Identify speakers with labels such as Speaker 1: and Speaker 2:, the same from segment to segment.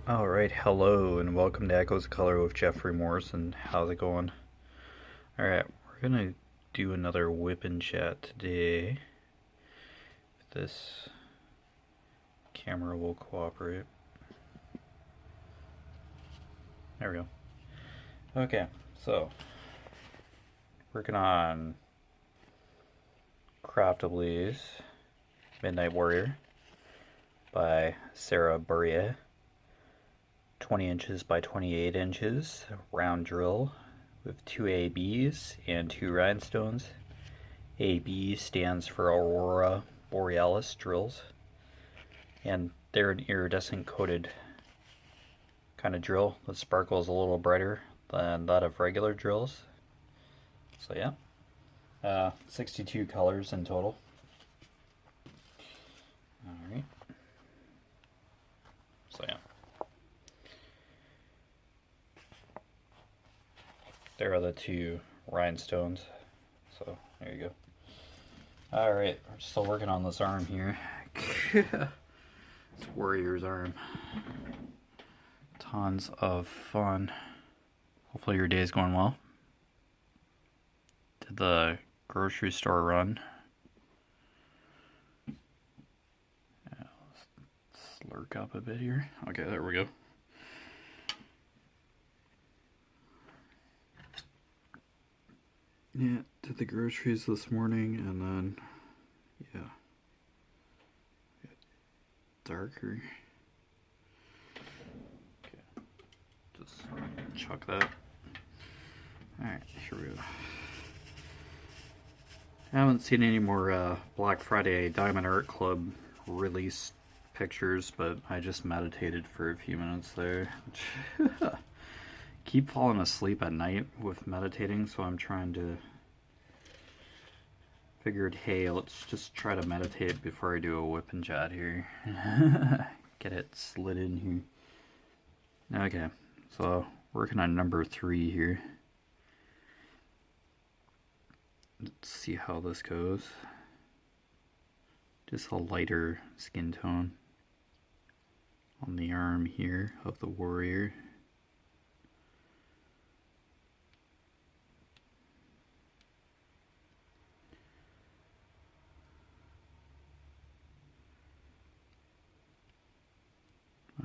Speaker 1: Alright, hello and welcome to Echoes of Color with Jeffrey Morrison. How's it going? Alright, we're gonna do another whip and chat today. If this camera will cooperate. There we go. Okay, so working on Craftably's Midnight Warrior by Sarah Burrier. 20 inches by 28 inches, round drill with 2 ABs and 2 rhinestones. AB stands for Aurora Borealis drills, and they're an iridescent coated kind of drill that sparkles a little brighter than that of regular drills. So yeah, 62 colors in total. Alright, so yeah. There are the 2 rhinestones, so there you go. Alright, we're still working on this arm here. It's Warrior's arm. Tons of fun. Hopefully your day is going well. Did the grocery store run. Yeah, let's slurk up a bit here. Okay, there we go. Yeah, did the groceries this morning, and then, yeah, darker. Okay, just chuck that. Alright, here we go. I haven't seen any more Black Friday Diamond Art Club release pictures, but I just meditated for a few minutes there. Keep falling asleep at night with meditating, so I'm trying to figured, hey, let's just try to meditate before I do a whip and chat here. Get it slid in here. Okay, so working on number 3 here. Let's see how this goes. Just a lighter skin tone on the arm here of the warrior.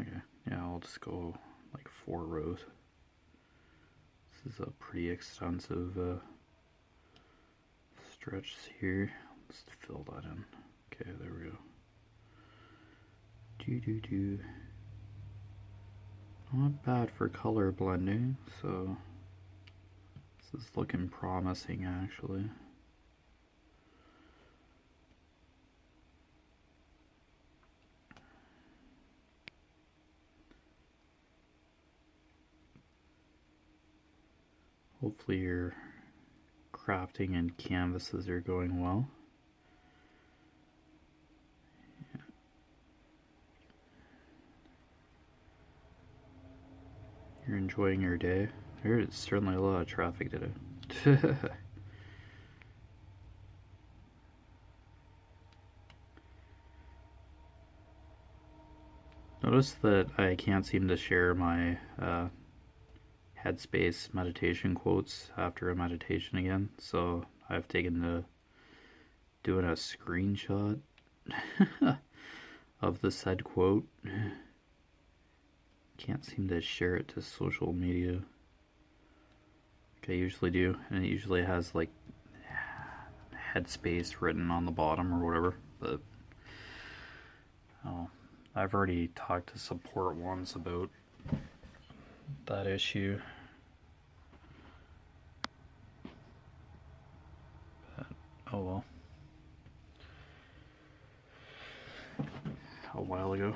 Speaker 1: Okay, yeah, I'll just go like 4 rows. This is a pretty extensive stretch here. Let's fill that in. Okay, there we go. Not bad for color blending, so this is looking promising actually. Hopefully your crafting and canvases are going well. Yeah. You're enjoying your day. There's certainly a lot of traffic today. Notice that I can't seem to share my Headspace meditation quotes after a meditation again, so I've taken to doing a screenshot of the said quote. Can't seem to share it to social media like I usually do, and it usually has like Headspace written on the bottom or whatever, but oh, I've already talked to support once about that issue. But, oh well. A while ago.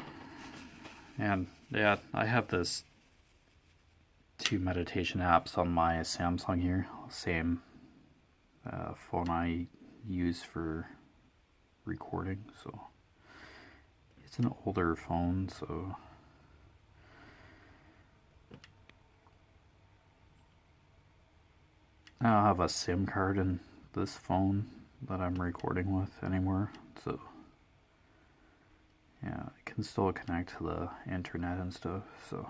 Speaker 1: And yeah, I have this 2 meditation apps on my Samsung here. Same phone I use for recording, so it's an older phone, so I don't have a SIM card in this phone that I'm recording with anymore, so Yeah, it can still connect to the internet and stuff, so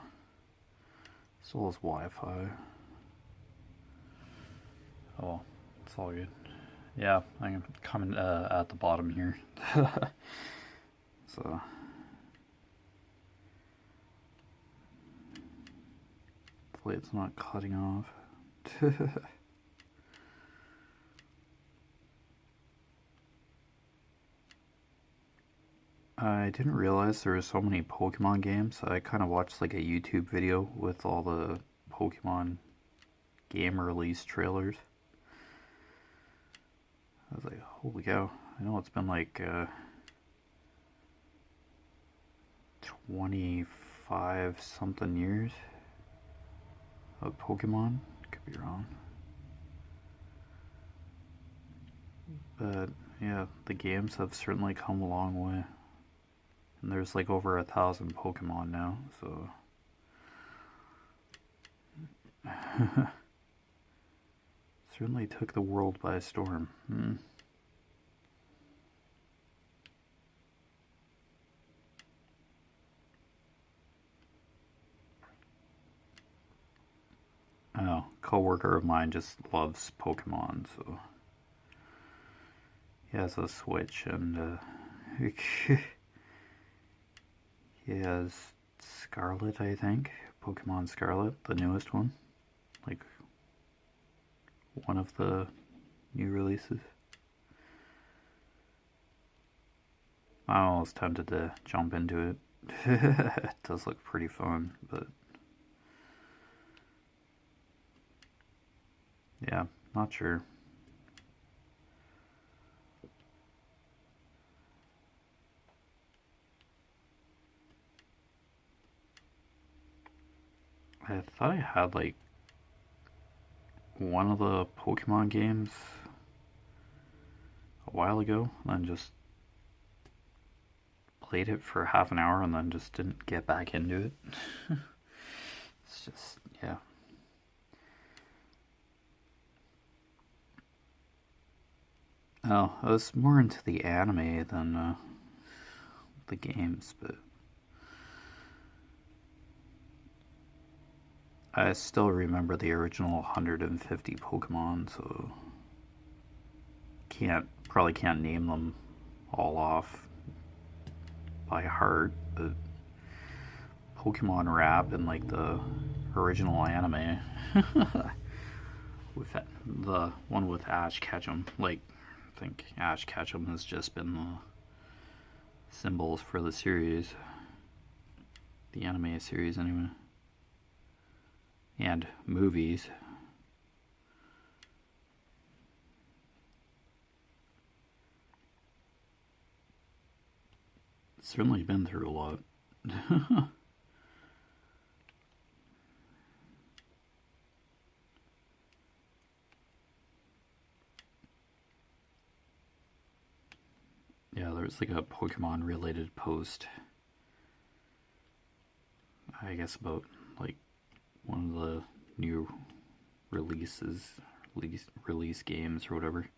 Speaker 1: still has Wi-Fi. Oh, it's all good. Yeah, I'm coming at the bottom here. So hopefully it's not cutting off. I didn't realize there were so many Pokemon games. I kind of watched like a YouTube video with all the Pokemon game release trailers. I was like, holy cow. I know it's been like 25 something years of Pokemon. Could be wrong. But yeah, the games have certainly come a long way. And there's like over 1,000 Pokemon now, so certainly took the world by storm. Oh, coworker of mine just loves Pokemon, so he has a Switch and he has Scarlet, I think. Pokemon Scarlet, the newest one. Like one of the new releases. I was tempted to jump into it. It does look pretty fun, but yeah, not sure. I thought I had like one of the Pokemon games a while ago, and then just played it for half an hour and then just didn't get back into it. It's just, yeah. Oh, I was more into the anime than the games, but I still remember the original 150 Pokemon, so probably can't name them all off by heart, but Pokemon Rap and like the original anime with the one with Ash Ketchum, like I think Ash Ketchum has just been the symbols for the series, the anime series anyway, and movies. Certainly been through a lot. Yeah, there's like a Pokemon related post, I guess, about like one of the new release games or whatever,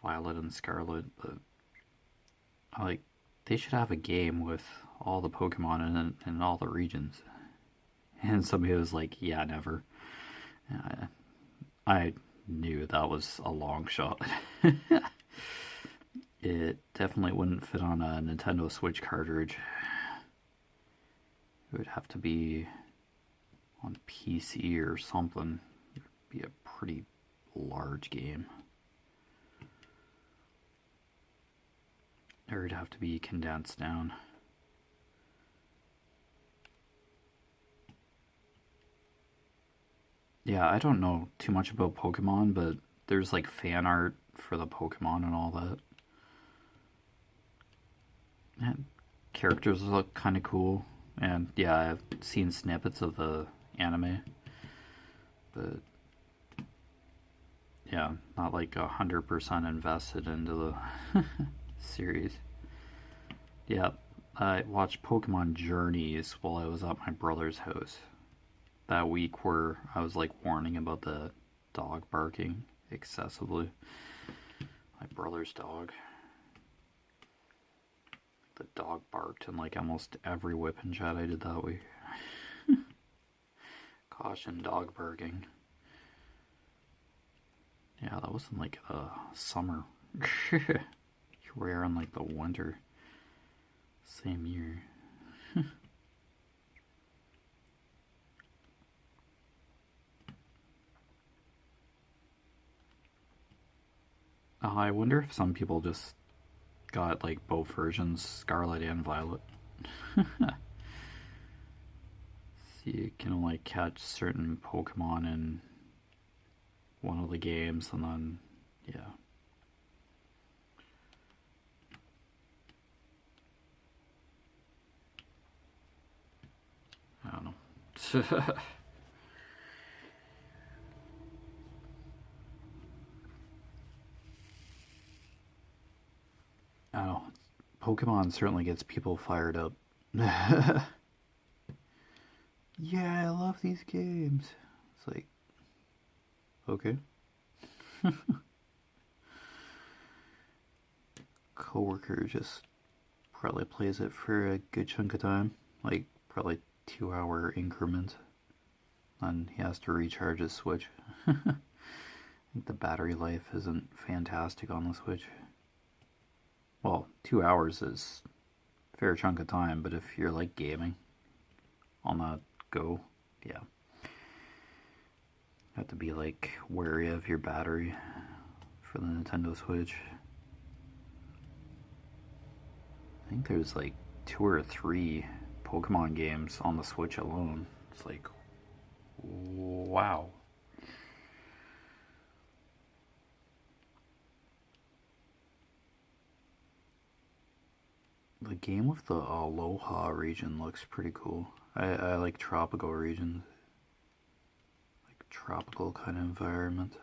Speaker 1: Violet and Scarlet. But like, they should have a game with all the Pokemon in all the regions. And somebody was like, yeah, never. I knew that was a long shot. It definitely wouldn't fit on a Nintendo Switch cartridge. It would have to be on PC or something. It would be a pretty large game. Or it'd have to be condensed down. Yeah, I don't know too much about Pokemon, but there's like fan art for the Pokemon and all that. And characters look kind of cool. And yeah, I've seen snippets of the anime. But yeah, not like 100% invested into the series. Yeah, I watched Pokemon Journeys while I was at my brother's house that week, where I was like warning about the dog barking excessively. My brother's dog. The dog barked in like almost every WIP in chat I did that way. Caution, dog barking. Yeah, that wasn't like summer. We were in like the winter. Same year. I wonder if some people just got like both versions, Scarlet and Violet. So you can like catch certain Pokemon in one of the games, and then yeah. I don't know. I don't know. Pokemon certainly gets people fired up. Yeah, I love these games. It's like, okay. Coworker just probably plays it for a good chunk of time, like probably 2-hour increments. And he has to recharge his Switch. I think the battery life isn't fantastic on the Switch. Well, 2 hours is a fair chunk of time, but if you're like gaming on the go, yeah. You have to be like wary of your battery for the Nintendo Switch. I think there's like 2 or 3 Pokemon games on the Switch alone. It's like, wow. The game with the Aloha region looks pretty cool. I like tropical regions. Like tropical kind of environment.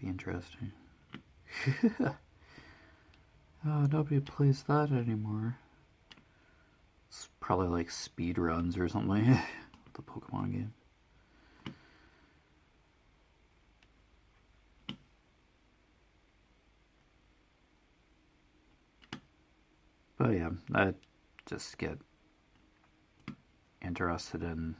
Speaker 1: Be interesting. Nobody plays that anymore. It's probably like speed runs or something. The Pokemon game. But yeah, I just get interested in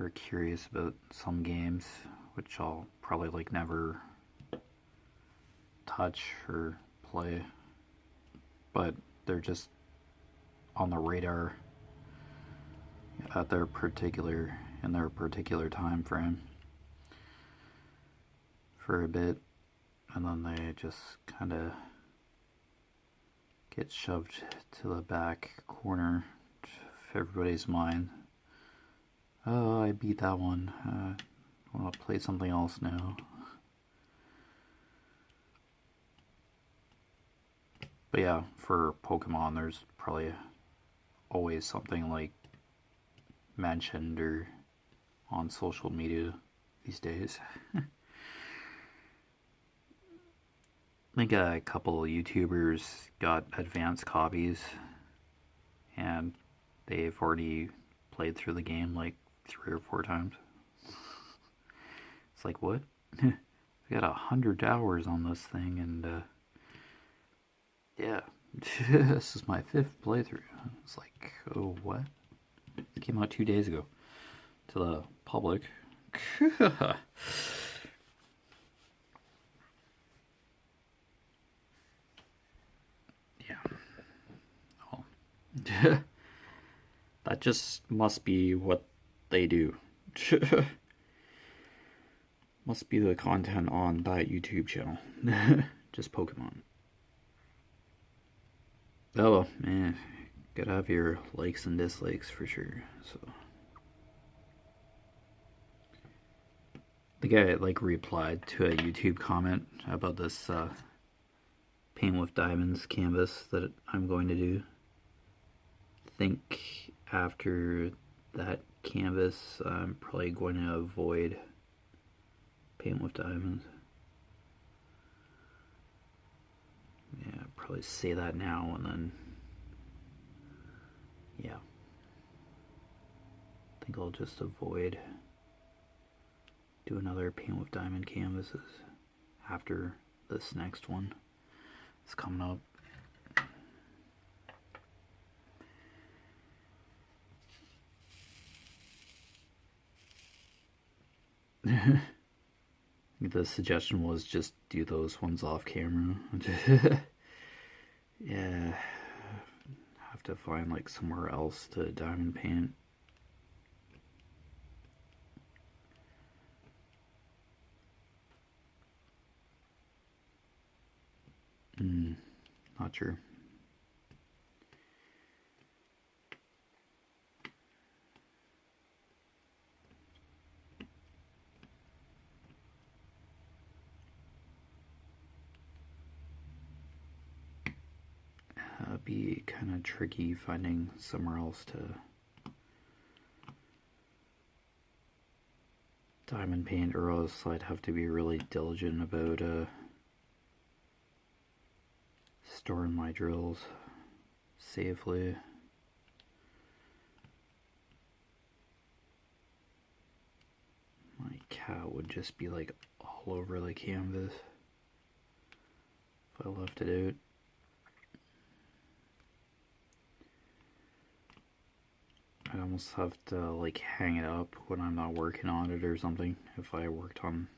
Speaker 1: or curious about some games, which I'll probably like never touch or play, but they're just on the radar at their particular time frame for a bit, and then they just kind of get shoved to the back corner of everybody's mind. Oh, I beat that one. I want to play something else now. But yeah, for Pokemon, there's probably always something like mentioned or on social media these days. I think a couple of YouTubers got advanced copies and they've already played through the game like 3 or 4 times. It's like, what? I got 100 hours on this thing, and yeah, this is my 5th playthrough. It's like, oh, what? It came out 2 days ago to the public. Yeah. Oh. That just must be what they do. Must be the content on that YouTube channel. Just Pokemon. Oh well, man. Gotta have your likes and dislikes for sure. So the guy like replied to a YouTube comment about this Paint with Diamonds canvas that I'm going to do. I think after that canvas, I'm probably going to avoid Paint with Diamonds. Yeah, probably say that now and then. Yeah. I think I'll just avoid do another Paint with Diamond canvases after this next one. is coming up. The suggestion was just do those ones off camera. Yeah, have to find like somewhere else to diamond paint. Not sure. Be kind of tricky finding somewhere else to diamond paint, or else I'd have to be really diligent about storing my drills safely. My cat would just be like all over the canvas if I left it out. I'd almost have to like hang it up when I'm not working on it or something if I worked on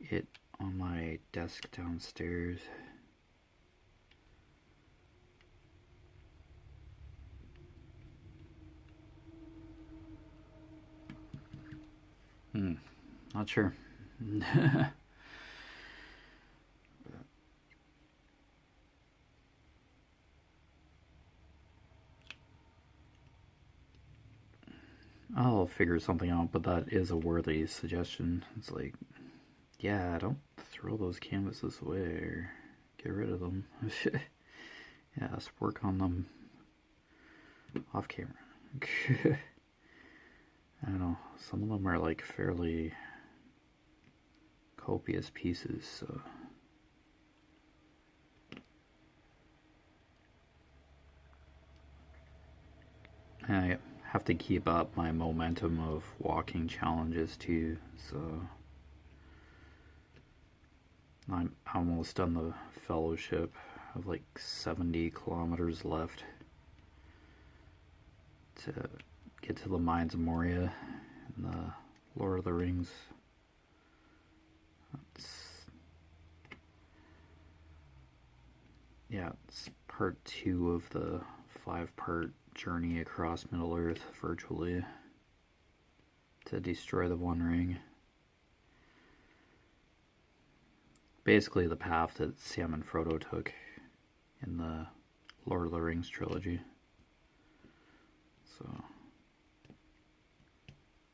Speaker 1: it on my desk downstairs. Not sure. I'll figure something out, but that is a worthy suggestion. It's like, yeah, don't throw those canvases away or get rid of them. Yeah, let's work on them off camera. I don't know, some of them are like fairly copious pieces, so I have to keep up my momentum of walking challenges too, so I'm almost done the fellowship. I have like 70 kilometers left to get to the Mines of Moria and the Lord of the Rings. It's part 2 of the 5-part journey across Middle Earth virtually to destroy the One Ring. Basically the path that Sam and Frodo took in the Lord of the Rings trilogy. So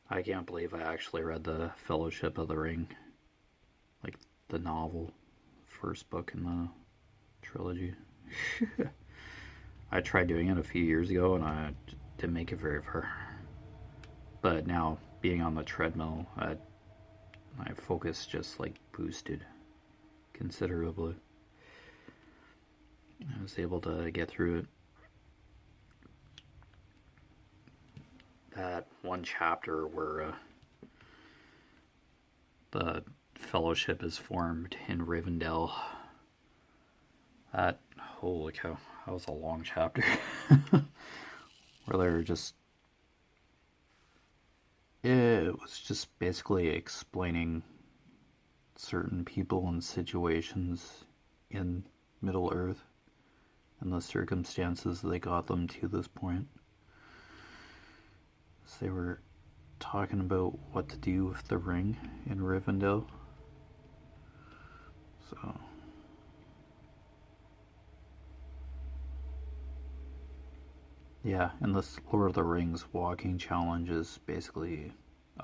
Speaker 1: I can't believe I actually read the Fellowship of the Ring, like the novel, first book in the trilogy. I tried doing it a few years ago and I didn't make it very far. But now, being on the treadmill, my focus just like boosted considerably. I was able to get through it. That one chapter where the Fellowship is formed in Rivendell. That, holy cow, that was a long chapter. Where they were just, it was just basically explaining certain people and situations in Middle Earth and the circumstances that got them to this point. So they were talking about what to do with the ring in Rivendell. So yeah, and this Lord of the Rings walking challenge is basically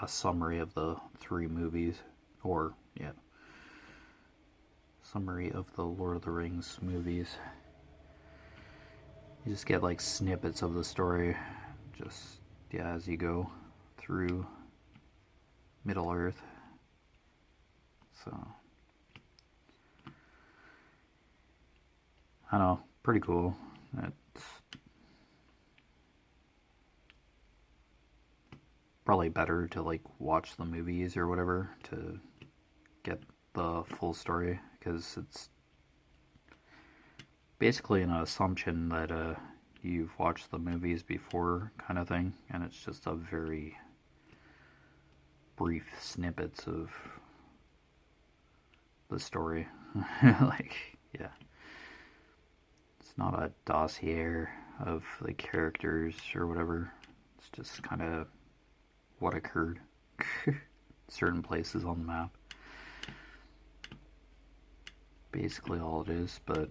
Speaker 1: a summary of the 3 movies, or yeah, summary of the Lord of the Rings movies. You just get like snippets of the story, just as you go through Middle Earth. So I don't know, pretty cool. It's probably better to like watch the movies or whatever to get the full story, because it's basically an assumption that you've watched the movies before, kind of thing, and it's just a very brief snippets of the story. Like, yeah, it's not a dossier of the characters or whatever. It's just kind of what occurred. Certain places on the map. Basically all it is, but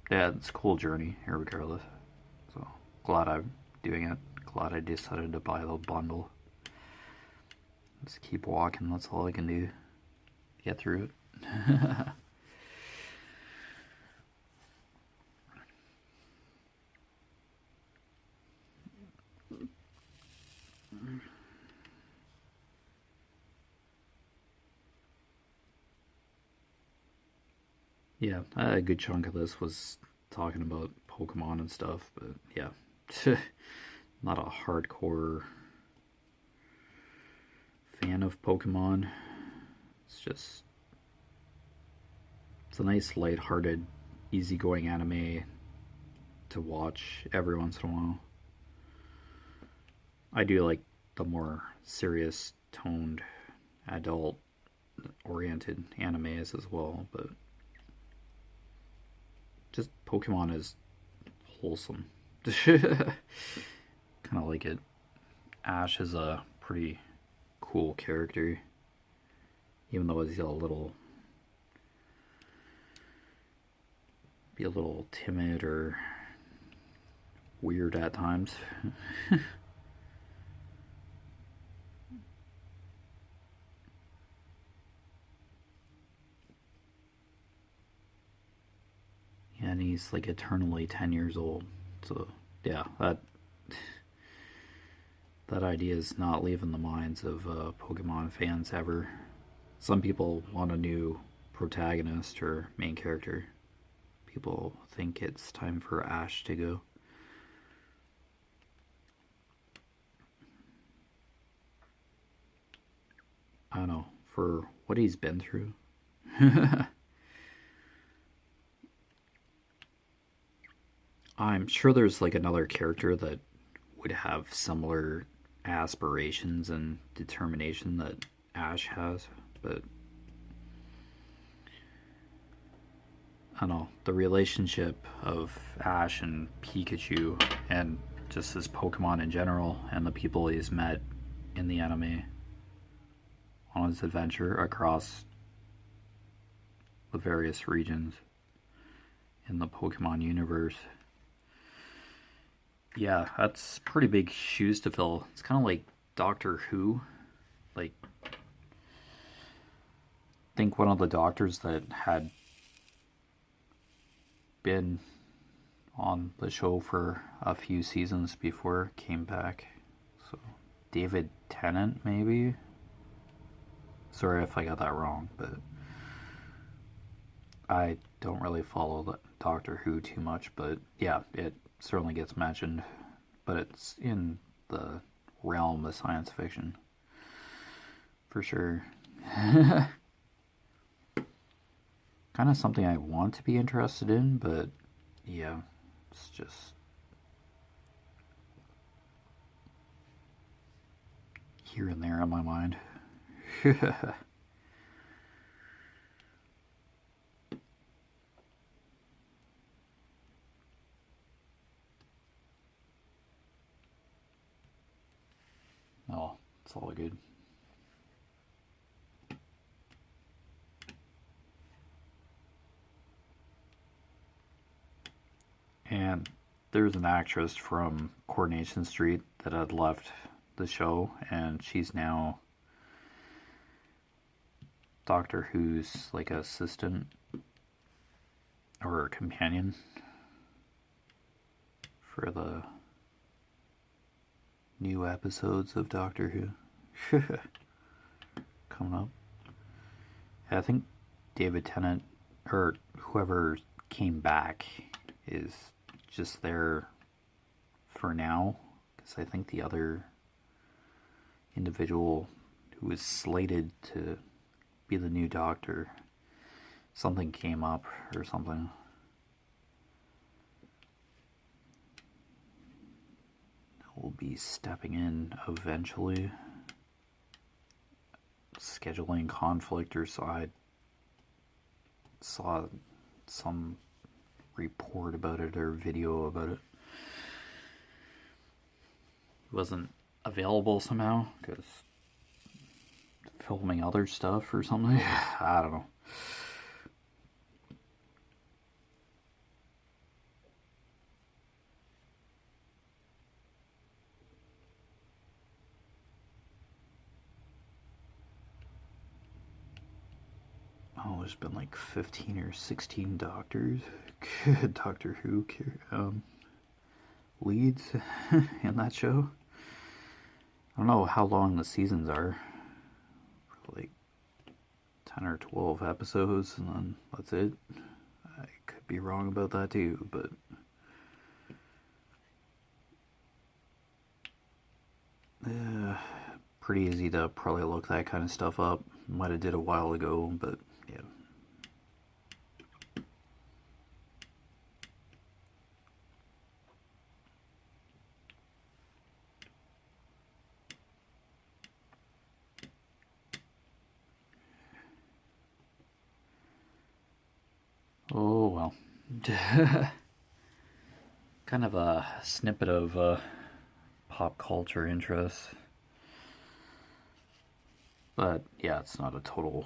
Speaker 1: yeah, it's a cool journey regardless. So glad I'm doing it. Glad I decided to buy the bundle. Just keep walking, that's all I can do. Get through it. Yeah, a good chunk of this was talking about Pokemon and stuff, but yeah, not a hardcore fan of Pokemon. It's just, it's a nice, light-hearted, easygoing anime to watch every once in a while. I do like the more serious toned, adult oriented animes as well, but just Pokemon is wholesome. Kind of like it. Ash is a pretty cool character, even though he's be a little timid or weird at times. And he's like eternally 10 years old. So yeah, that idea is not leaving the minds of Pokemon fans ever. Some people want a new protagonist or main character. People think it's time for Ash to go. I don't know, for what he's been through. I'm sure there's like another character that would have similar aspirations and determination that Ash has, but I don't know, the relationship of Ash and Pikachu and just his Pokemon in general and the people he's met in the anime on his adventure across the various regions in the Pokemon universe. Yeah, that's pretty big shoes to fill. It's kind of like Doctor Who. Like, I think one of the doctors that had been on the show for a few seasons before came back. So, David Tennant, maybe? Sorry if I got that wrong, but I don't really follow Doctor Who too much, but yeah, it certainly gets mentioned, but it's in the realm of science fiction for sure. Kind of something I want to be interested in, but yeah, it's just here and there on my mind. Oh, it's all good. And there's an actress from Coronation Street that had left the show, and she's now Doctor Who's like assistant or companion for the new episodes of Doctor Who coming up. I think David Tennant or whoever came back is just there for now, because I think the other individual who was slated to be the new Doctor, something came up or something. will be stepping in eventually. Scheduling conflict or so. I saw some report about it or video about it. It wasn't available somehow because filming other stuff or something. I don't know. Oh, there's been like 15 or 16 doctors, Doctor Who leads in that show. I don't know how long the seasons are. Like 10 or 12 episodes, and then that's it. I could be wrong about that too, but pretty easy to probably look that kind of stuff up. Might have did a while ago, but yeah. Oh well. Kind of a snippet of pop culture interest. But yeah, it's not a total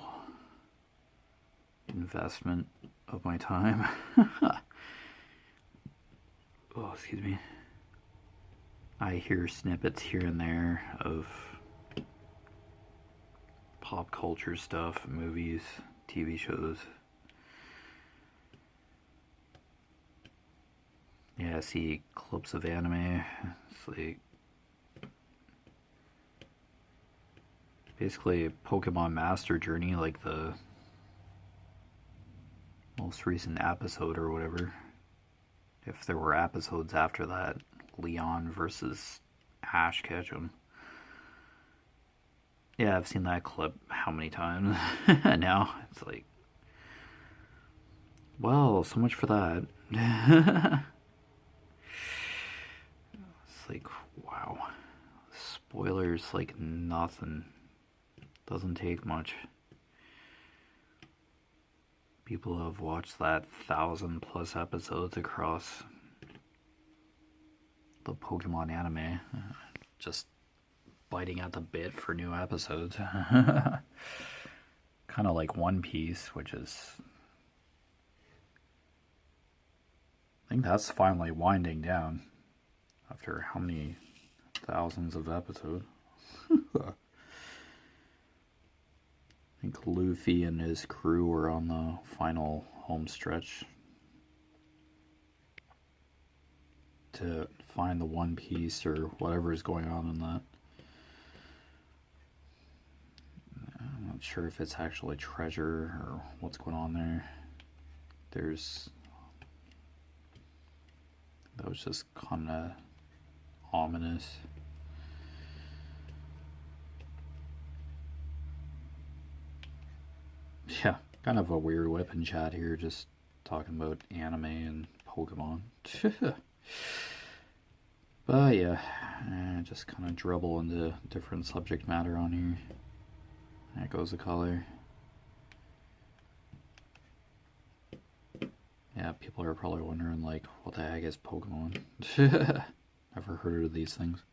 Speaker 1: investment of my time. Oh, excuse me. I hear snippets here and there of pop culture stuff, movies, TV shows. Yeah, I see clips of anime. It's like basically Pokemon Master Journey, like the most recent episode or whatever. If there were episodes after that, Leon versus Ash Ketchum. Yeah, I've seen that clip how many times now? It's like, well, so much for that. It's like, wow. Spoilers like nothing. Doesn't take much. People have watched that 1,000+ episodes across the Pokemon anime. Just biting at the bit for new episodes. Kind of like One Piece, which is... I think that's finally winding down after how many thousands of episodes. I think Luffy and his crew were on the final home stretch to find the One Piece or whatever is going on in that. I'm not sure if it's actually treasure or what's going on there. That was just kind of ominous. Yeah, kind of a weird WIP in chat here, just talking about anime and Pokemon. But yeah, just kind of dribble into different subject matter on here. There goes the color. Yeah, people are probably wondering, like, what the heck is Pokemon? Never heard of these things.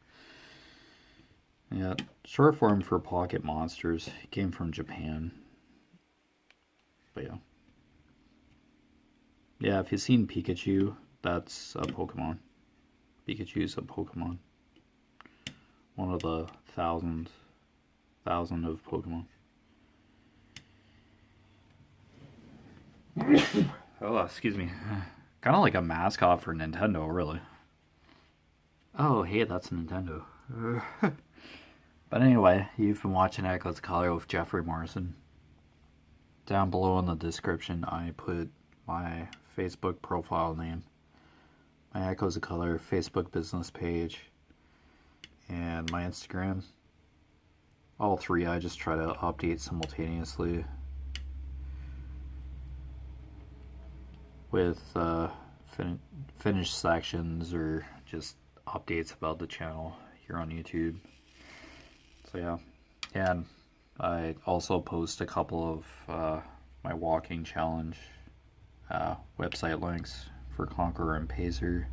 Speaker 1: Yeah, short form for Pocket Monsters. It came from Japan. But yeah. Yeah, if you've seen Pikachu, that's a Pokemon. Pikachu's a Pokemon. One of the thousand of Pokemon. Oh, excuse me. Kind of like a mascot for Nintendo, really. Oh, hey, that's Nintendo. But anyway, you've been watching Echoes Color with Jeffrey Morrison. Down below in the description, I put my Facebook profile name, my Echoes of Color Facebook business page, and my Instagram. All three I just try to update simultaneously with finished sections or just updates about the channel here on YouTube. So yeah, and I also post a couple of my walking challenge website links for Conqueror and Pacer.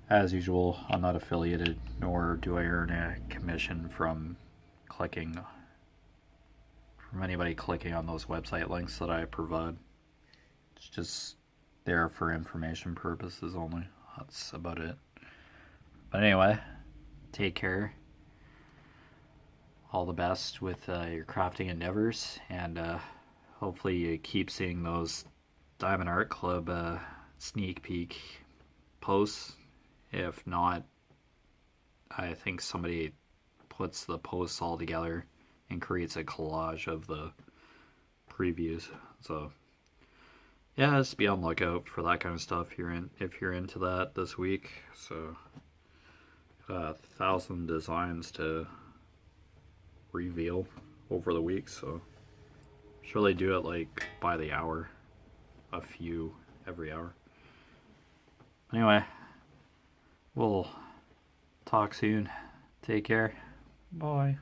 Speaker 1: As usual, I'm not affiliated, nor do I earn a commission from anybody clicking on those website links that I provide. It's just there for information purposes only. That's about it. But anyway, take care. All the best with your crafting endeavors, and hopefully you keep seeing those Diamond Art Club sneak peek posts. If not, I think somebody puts the posts all together and creates a collage of the previews. So yeah, just be on the lookout for that kind of stuff if you're into that this week. So 1,000 designs to reveal over the week, so surely do it like by the hour, a few every hour. Anyway, we'll talk soon. Take care. Bye.